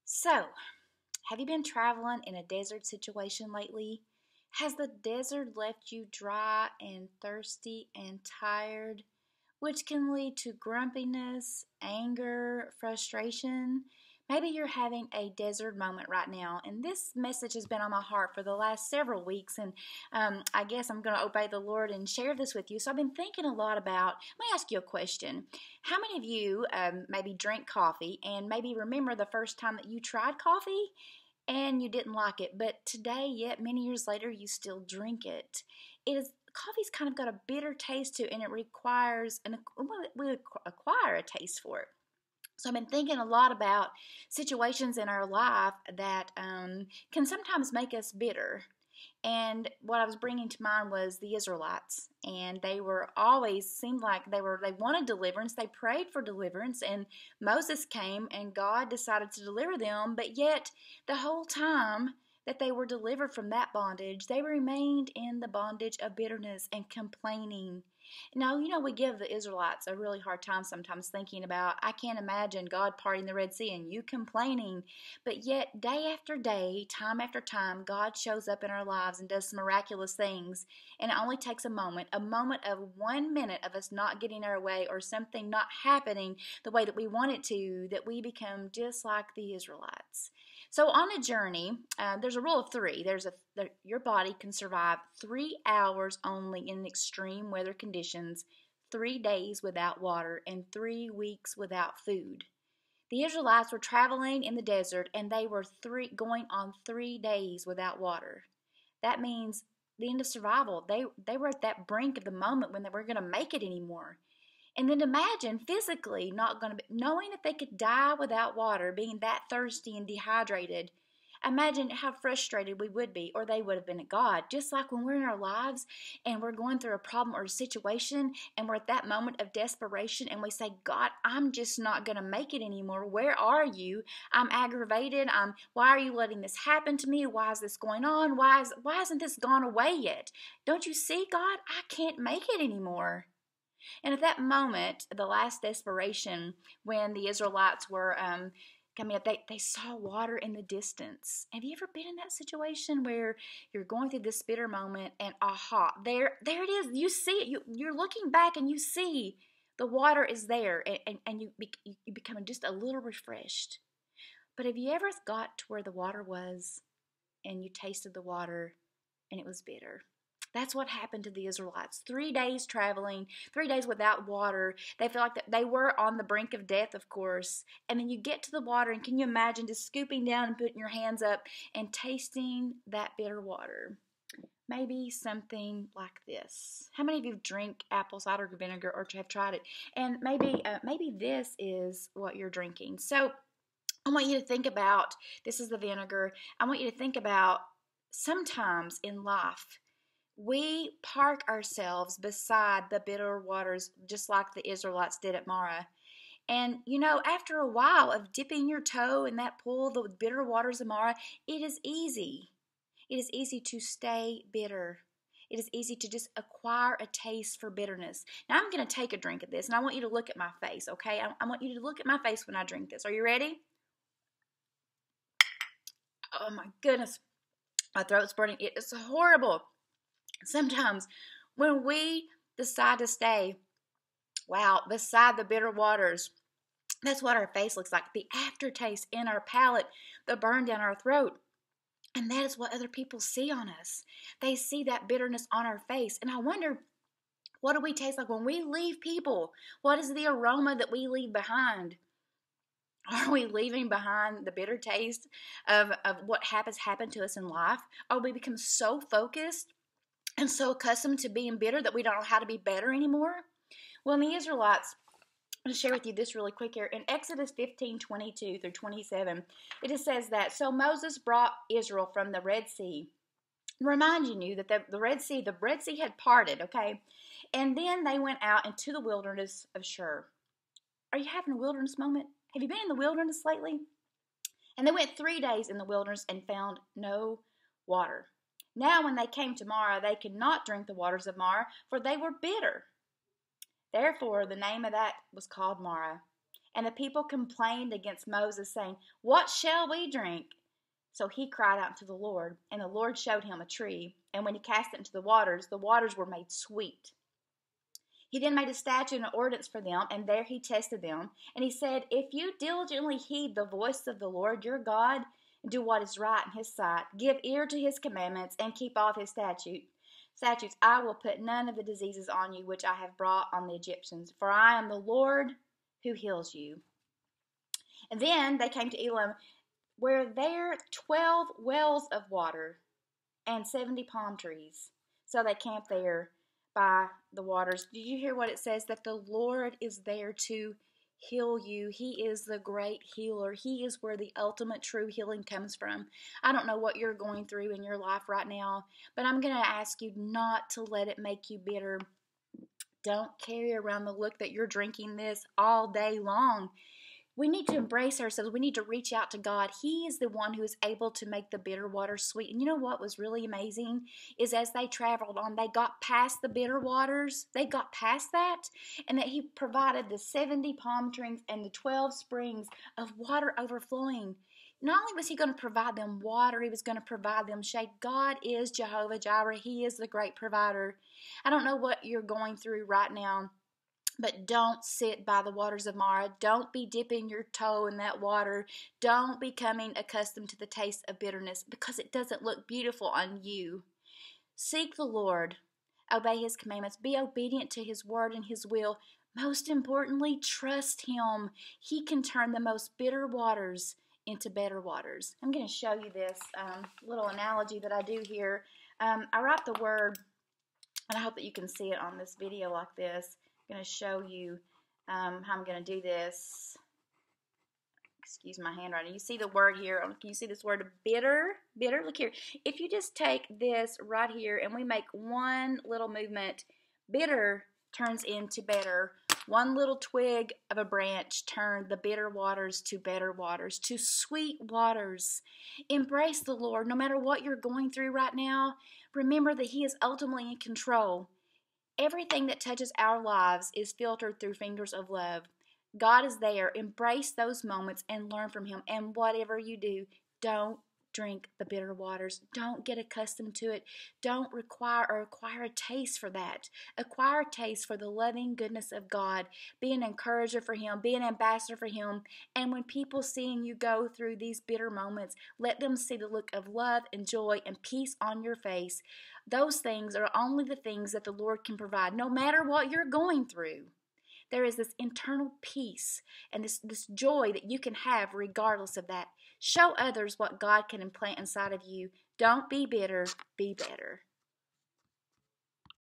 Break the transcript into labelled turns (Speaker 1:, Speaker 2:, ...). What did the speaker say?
Speaker 1: So, have you been traveling in a desert situation lately? Has the desert left you dry and thirsty and tired, which can lead to grumpiness, anger, frustration? Maybe you're having a desert moment right now, and this message has been on my heart for the last several weeks, and I guess I'm going to obey the Lord and share this with you. So I've been thinking a lot about. Let me ask you a question. How many of you maybe drink coffee and maybe remember the first time that you tried coffee and you didn't like it, but today, yet many years later, you still drink it? Coffee's kind of got a bitter taste to it, and it requires we acquire a taste for it. So I've been thinking a lot about situations in our life that can sometimes make us bitter. And what I was bringing to mind was the Israelites, and they were always seemed like they wanted deliverance. They prayed for deliverance, and Moses came, and God decided to deliver them. But yet, the whole time that they were delivered from that bondage, they remained in the bondage of bitterness and complaining. Now, we give the Israelites a really hard time sometimes thinking about, I can't imagine God parting the Red Sea and you complaining. But yet, day after day, time after time, God shows up in our lives and does some miraculous things. And it only takes a moment of 1 minute of us not getting our way or something not happening the way that we want it to, that we become just like the Israelites. So on a journey, there's a rule of three. Your body can survive 3 hours only in extreme weather conditions, 3 days without water, and 3 weeks without food. The Israelites were traveling in the desert, and they were going on 3 days without water. That means the end of survival. They were at that brink of the moment when they weren't going to make it anymore. And then imagine physically not going to be, knowing that they could die without water, being that thirsty and dehydrated. Imagine how frustrated we would be, or they would have been at God. Just like when we're in our lives and we're going through a problem or a situation, and we're at that moment of desperation, and we say, God, I'm just not going to make it anymore. Where are you? I'm aggravated. Why are you letting this happen to me? Why is this going on? Why hasn't this gone away yet? Don't you see, God? I can't make it anymore. And at that moment, the last desperation, when the Israelites were coming up, they saw water in the distance. Have you ever been in that situation where you're going through this bitter moment and aha, there it is. You see it. You're looking back and you see the water is there, and you become just a little refreshed. But have you ever got to where the water was and you tasted the water and it was bitter? That's what happened to the Israelites. 3 days traveling, 3 days without water. They felt like that they were on the brink of death, of course. And then you get to the water, and can you imagine just scooping down and putting your hands up and tasting that bitter water? Maybe something like this. How many of you drink apple cider vinegar or have tried it? And maybe this is what you're drinking. So I want you to think about, this is the vinegar. I want you to think about sometimes in life, we park ourselves beside the bitter waters just like the Israelites did at Marah. And after a while of dipping your toe in that pool, the bitter waters of Marah, it is easy. It is easy to stay bitter. It is easy to just acquire a taste for bitterness. Now I'm going to take a drink of this, and I want you to look at my face, okay? I want you to look at my face when I drink this. Are you ready? Oh my goodness. My throat's burning. It is horrible. Sometimes when we decide to stay, beside the bitter waters, that's what our face looks like. The aftertaste in our palate, the burn down our throat. And that is what other people see on us. They see that bitterness on our face. And I wonder, what do we taste like when we leave people? What is the aroma that we leave behind? Are we leaving behind the bitter taste of what happened to us in life? Or we become so focused and so accustomed to being bitter that we don't know how to be better anymore? Well, in the Israelites, I'm going to share with you this really quick here. In Exodus 15:22 through 27, it just says that, so Moses brought Israel from the Red Sea, reminding you that the Red Sea had parted, okay? And then they went out into the wilderness of Shur. Are you having a wilderness moment? Have you been in the wilderness lately? And they went 3 days in the wilderness and found no water. Now when they came to Marah, they could not drink the waters of Marah, for they were bitter. Therefore, the name of that was called Marah. And the people complained against Moses, saying, "What shall we drink?" So he cried out to the Lord, and the Lord showed him a tree. And when he cast it into the waters were made sweet. He then made a statute and an ordinance for them, and there he tested them. And he said, "If you diligently heed the voice of the Lord your God, and do what is right in his sight, give ear to his commandments, and keep all his statutes, I will put none of the diseases on you which I have brought on the Egyptians, for I am the Lord who heals you." And then they came to Elim, where there 12 wells of water and 70 palm trees. So they camped there by the waters. Did you hear what it says? That the Lord is there to heal you. He is the great healer. He is where the ultimate true healing comes from. I don't know what you're going through in your life right now, but I'm going to ask you not to let it make you bitter. Don't carry around the look that you're drinking this all day long. We need to embrace ourselves. We need to reach out to God. He is the one who is able to make the bitter water sweet. And you know what was really amazing is as they traveled on, they got past the bitter waters. They got past that, and that he provided the 70 palm trees and the 12 springs of water overflowing. Not only was he going to provide them water, he was going to provide them shade. God is Jehovah Jireh. He is the great provider. I don't know what you're going through right now, but don't sit by the waters of Marah. Don't be dipping your toe in that water. Don't be becoming accustomed to the taste of bitterness, because it doesn't look beautiful on you. Seek the Lord. Obey his commandments. Be obedient to his word and his will. Most importantly, trust him. He can turn the most bitter waters into better waters. I'm going to show you this little analogy that I do here. I write the word, and I hope that you can see it on this video like this. I'm going to show you how I'm going to do this. Excuse my handwriting. You see the word here. Can you see this word bitter? Bitter. Look here. If you just take this right here and we make one little movement, bitter turns into better. One little twig of a branch turned the bitter waters to better waters, to sweet waters. Embrace the Lord no matter what you're going through right now. Remember that he is ultimately in control. Everything that touches our lives is filtered through fingers of love. God is there. Embrace those moments and learn from him. And whatever you do, don't drink the bitter waters. Don't get accustomed to it. Don't acquire a taste for that. Acquire a taste for the loving goodness of God. Be an encourager for him. Be an ambassador for him. And when people seeing you go through these bitter moments, let them see the look of love and joy and peace on your face. Those things are only the things that the Lord can provide, no matter what you're going through. There is this internal peace and this joy that you can have regardless of that. Show others what God can implant inside of you. Don't be bitter, be better.